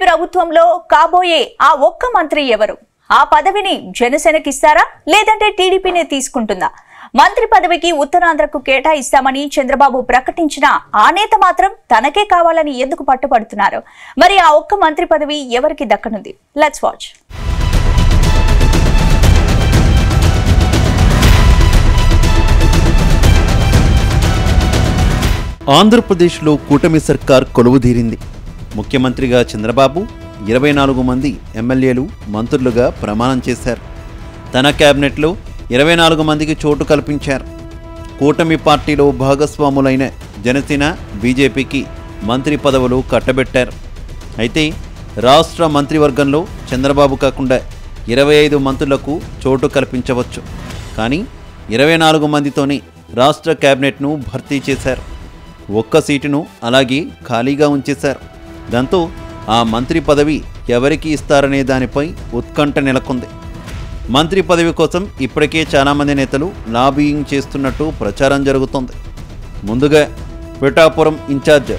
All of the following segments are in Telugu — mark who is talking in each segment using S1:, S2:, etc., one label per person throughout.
S1: ప్రభుత్వంలో కాబోయే ఆ ఒక్క మంత్రి ఎవరు? ఆ పదవిని జనసేనకి ఇస్తారా లేదంటే టీడీపీనే తీసుకుంటుందా? మంత్రి పదవికి ఉత్తరాంధ్రకు కేటాయిస్తామని చంద్రబాబు ప్రకటించిన ఆ నేత మాత్రం తనకే కావాలని ఎందుకు పట్టుపడుతున్నారు? మరి ఆ ఒక్క మంత్రి పదవి ఎవరికి దక్కనుంది? Let's watch.
S2: ఆంధ్రప్రదేశ్లో కూటమి సర్కార్ కొలువుదీరింది. ముఖ్యమంత్రిగా చంద్రబాబు 24 మంది ఎమ్మెల్యేలు మంత్రులుగా ప్రమాణం చేశారు. తన కేబినెట్లో 24 మందికి చోటు కల్పించారు. కూటమి పార్టీలో భాగస్వాములైన జనసేన, బీజేపీకి మంత్రి పదవులు కట్టబెట్టారు. అయితే రాష్ట్ర మంత్రివర్గంలో చంద్రబాబు కాకుండా 25 మంత్రులకు చోటు కల్పించవచ్చు. కానీ 24 మందితోనే రాష్ట్ర కేబినెట్ను భర్తీ చేశారు. ఒక్క సీటును అలాగే ఖాళీగా ఉంచేశారు. దాంతో ఆ మంత్రి పదవి ఎవరికి ఇస్తారనే దానిపై ఉత్కంఠ నెలకొంది. మంత్రి పదవి కోసం ఇప్పటికే చాలామంది నేతలు లాబియింగ్ చేస్తున్నట్టు ప్రచారం జరుగుతోంది. ముందుగా పిఠాపురం ఇన్ఛార్జ్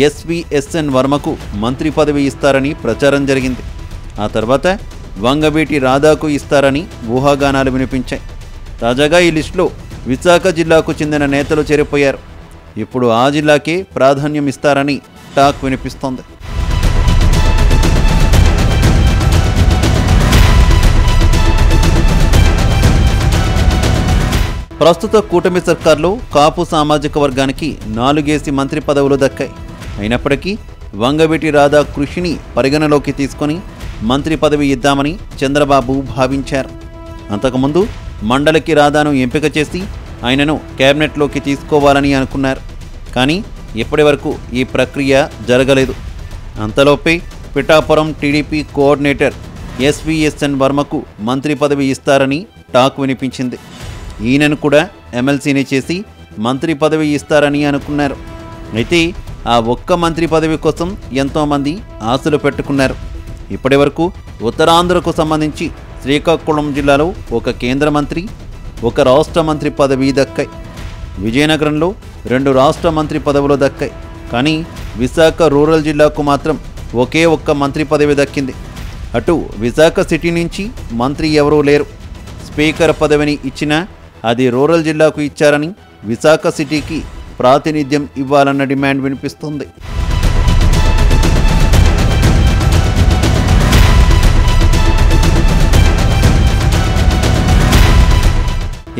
S2: ఎస్విఎస్ఎన్ వర్మకు మంత్రి పదవి ఇస్తారని ప్రచారం జరిగింది. ఆ తర్వాత వంగవీటి రాధాకు ఇస్తారని ఊహాగానాలు వినిపించాయి. తాజాగా ఈ లిస్టులో విశాఖ జిల్లాకు చెందిన నేతలు చేరిపోయారు. ఇప్పుడు ఆ జిల్లాకే ప్రాధాన్యం ఇస్తారని టాక్ వినిపిస్తోంది. ప్రస్తుత కూటమి సర్కార్లో కాపు సామాజిక వర్గానికి 4 మంత్రి పదవులు దక్కాయి. అయినప్పటికీ వంగవీటి రాధా కృషిని పరిగణలోకి తీసుకొని మంత్రి పదవి ఇద్దామని చంద్రబాబు భావించారు. అంతకుముందు మండలికి రాధాను ఎంపిక చేసి ఆయనను కేబినెట్లోకి తీసుకోవాలని అనుకున్నారు. కానీ ఇప్పటి వరకు ఈ ప్రక్రియ జరగలేదు. అంతలోపే పిఠాపురం టీడీపీ కోఆర్డినేటర్ ఎస్విఎస్ఎన్ వర్మకు మంత్రి పదవి ఇస్తారని టాక్ వినిపించింది. ఈయనను కూడా ఎమ్మెల్సీని చేసి మంత్రి పదవి ఇస్తారని అనుకున్నారు. అయితే ఆ ఒక్క మంత్రి పదవి కోసం ఎంతోమంది ఆశలు పెట్టుకున్నారు. ఇప్పటి వరకు ఉత్తరాంధ్రకు సంబంధించి శ్రీకాకుళం జిల్లాలో ఒక కేంద్ర మంత్రి, ఒక రాష్ట్ర మంత్రి పదవి దక్కాయి. విజయనగరంలో 2 రాష్ట్ర మంత్రి పదవులు దక్కాయి. కానీ విశాఖ రూరల్ జిల్లాకు మాత్రం ఒకే ఒక్క మంత్రి పదవి దక్కింది. అటు విశాఖ సిటీ నుంచి మంత్రి ఎవరూ లేరు. స్పీకర్ పదవిని ఇచ్చినా అది రూరల్ జిల్లాకు ఇచ్చారని విశాఖ సిటీకి ప్రాతినిధ్యం ఇవ్వాలన్న డిమాండ్ వినిపిస్తుంది.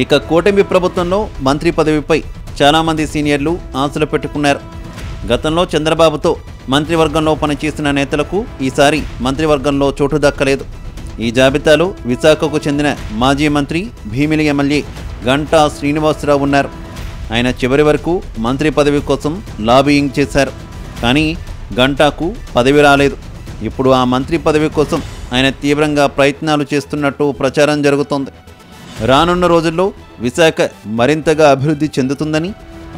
S2: ఇక కూటమి ప్రభుత్వంలో మంత్రి పదవిపై చాలామంది సీనియర్లు ఆశలు పెట్టుకున్నారు. గతంలో చంద్రబాబుతో మంత్రివర్గంలో పనిచేసిన నేతలకు ఈసారి మంత్రివర్గంలో చోటు దక్కలేదు. ఈ జాబితాలో విశాఖకు చెందిన మాజీ మంత్రి, భీమిలి ఎమ్మెల్యే గంటా శ్రీనివాసరావు ఉన్నారు. ఆయన చివరి వరకు మంత్రి పదవి కోసం లాబియింగ్ చేశారు. కానీ గంటాకు పదవి రాలేదు. ఇప్పుడు ఆ మంత్రి పదవి కోసం ఆయన తీవ్రంగా ప్రయత్నాలు చేస్తున్నట్టు ప్రచారం జరుగుతోంది. రానున్న రోజుల్లో విశాఖ మరింతగా అభివృద్ధి చెందుతుందని,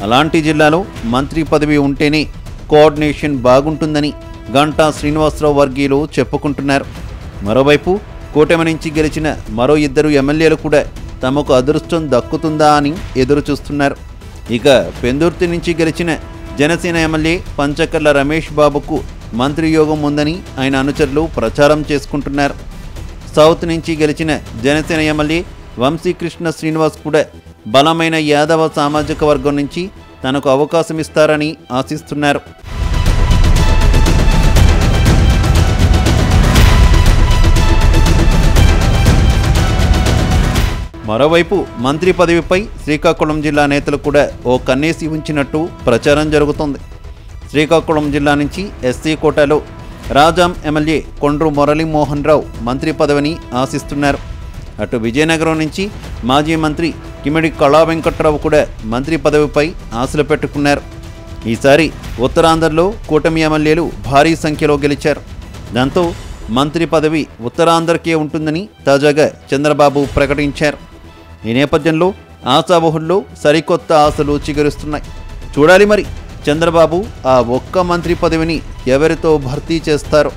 S2: అలాంటి జిల్లాలో మంత్రి పదవి ఉంటేనే కోఆర్డినేషన్ బాగుంటుందని గంటా శ్రీనివాసరావు వర్గీయులు చెప్పుకుంటున్నారు. మరోవైపు కూటమి నుంచి గెలిచిన మరో 2 ఎమ్మెల్యేలు కూడా తమకు అదృష్టం దక్కుతుందా అని ఎదురు చూస్తున్నారు. ఇక పెందుర్తి నుంచి గెలిచిన జనసేన ఎమ్మెల్యే పంచకర్ల రమేష్ బాబుకు మంత్రి యోగం ఉందని ఆయన అనుచరులు ప్రచారం చేసుకుంటున్నారు. సౌత్ నుంచి గెలిచిన జనసేన ఎమ్మెల్యే వంశీకృష్ణ శ్రీనివాస్ కూడా బలమైన యాదవ సామాజిక వర్గం నుంచి తనకు అవకాశం ఇస్తారని ఆశిస్తున్నారు. మరోవైపు మంత్రి పదవిపై శ్రీకాకుళం జిల్లా నేతలు కూడా ఓ కన్నేసి ఉంచినట్టు ప్రచారం జరుగుతోంది. శ్రీకాకుళం జిల్లా నుంచి ఎస్సీ కోటాలో రాజాం ఎమ్మెల్యే కొండ్రు మురళీమోహన్ రావు మంత్రి పదవిని ఆశిస్తున్నారు. అటు విజయనగరం నుంచి మాజీ మంత్రి కిమిడి కళా వెంకట్రావు కూడా మంత్రి పదవిపై ఆశలు పెట్టుకున్నారు. ఈసారి ఉత్తరాంధ్రలో కూటమి ఎమ్మెల్యేలు భారీ సంఖ్యలో గెలిచారు. దాంతో మంత్రి పదవి ఉత్తరాంధ్రకే ఉంటుందని తాజాగా చంద్రబాబు ప్రకటించారు. ఈ నేపథ్యంలో ఆశావహుల్లో సరికొత్త ఆశలు చిగురిస్తున్నాయి. చూడాలి మరి చంద్రబాబు ఆ ఒక్క మంత్రి పదవిని ఎవరితో భర్తీ చేస్తారో.